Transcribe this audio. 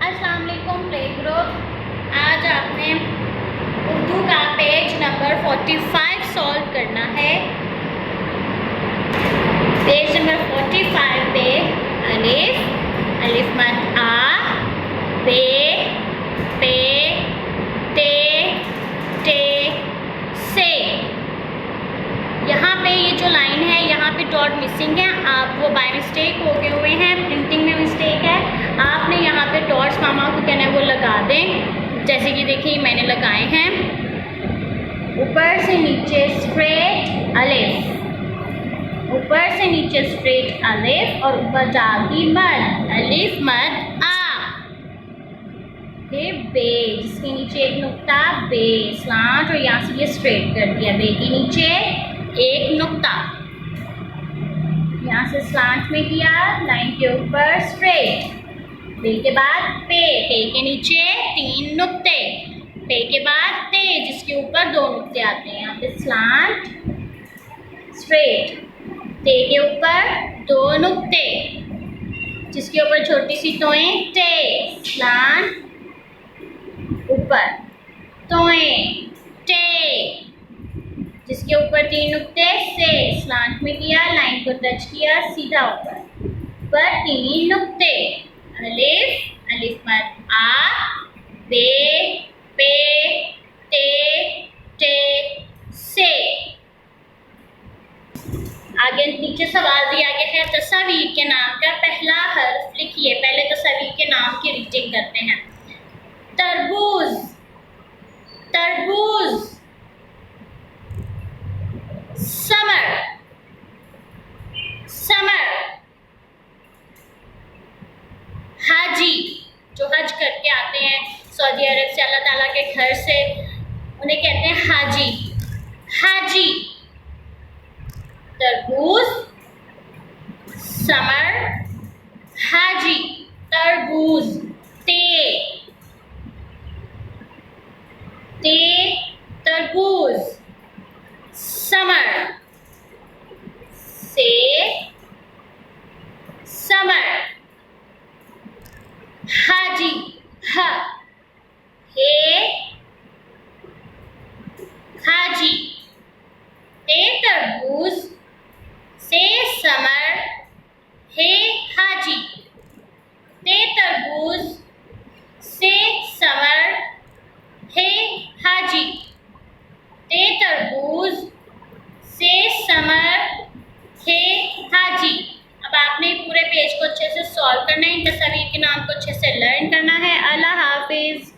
अस्सलाम वालेकुम play group. आज आपने उर्दू का पेज नंबर 45 सॉल्व करना है। पेज नंबर 45 पे अलिफ मद आ, बे, पे, ते, टे, से। यहाँ पे ये जो लाइन है यहाँ पे डॉट मिसिंग है, आप वो बाय मिस्टेक हो गए हुए हैं, प्रिंटिंग में मिस्टेक है। आपने यहाँ पे डॉट्स मामा को कहना है वो लगा दें, जैसे कि देखिए मैंने लगाए हैं। ऊपर से नीचे स्ट्रेट अलिफ, ऊपर से नीचे स्ट्रेट अलिफ और ऊपर जाती मद, अलिफ मद आ। फिर बे, जिसके नीचे एक नुक्ता, बे स्लांट, और यहाँ से ये स्ट्रेट कर दिया। बे के नीचे एक नुक्ता, यहाँ से स्लांट में किया, लाइन के ऊपर स्ट्रेट। बे के बाद पे, पे के नीचे 3 नुक्ते, पे के बाद ते, जिसके ऊपर 2 नुक्ते आते हैं। यहाँ पे स्लांट स्ट्रेट, ते के ऊपर 2 नुक्ते, जिसके ऊपर छोटी सी तोएं, टे स्लांट ऊपर, तोएं टे, जिसके ऊपर 3 नुक्ते, से स्लांट में किया, लाइन को टच किया, सीधा ऊपर पर 3 नुक्ते। अलिफ, अलिफ मद आ, बे, पे, ते, टे, से। आगे नीचे सवाल दिया गया है, तस्वीर के नाम का पहला हर्फ लिखिए। पहले तस्वीर के नाम की रीडिंग करते हैं। तरबूज, तरबूज। Summer, summer. हाजी, जो हज करके आते हैं सऊदी अरब से, अल्लाह ताला के घर से, उन्हें कहते हैं हाजी, हाजी। तरबूज, समर, हाजी। तरबूज, ते, ते, तरबूज। समर, से, समर। हाजी, ह, हे, हाजी। ते तरबूज, से समर, हे हाजी। ते तरबूज, से समर, हे हाजी। ते तरबूज, से समर, हे हाजी। अब आपने पूरे पेज को अच्छे से सॉल्व करना है, इन तस्वीर के नाम को अच्छे से लर्न करना है। अल्लाह हाफिज।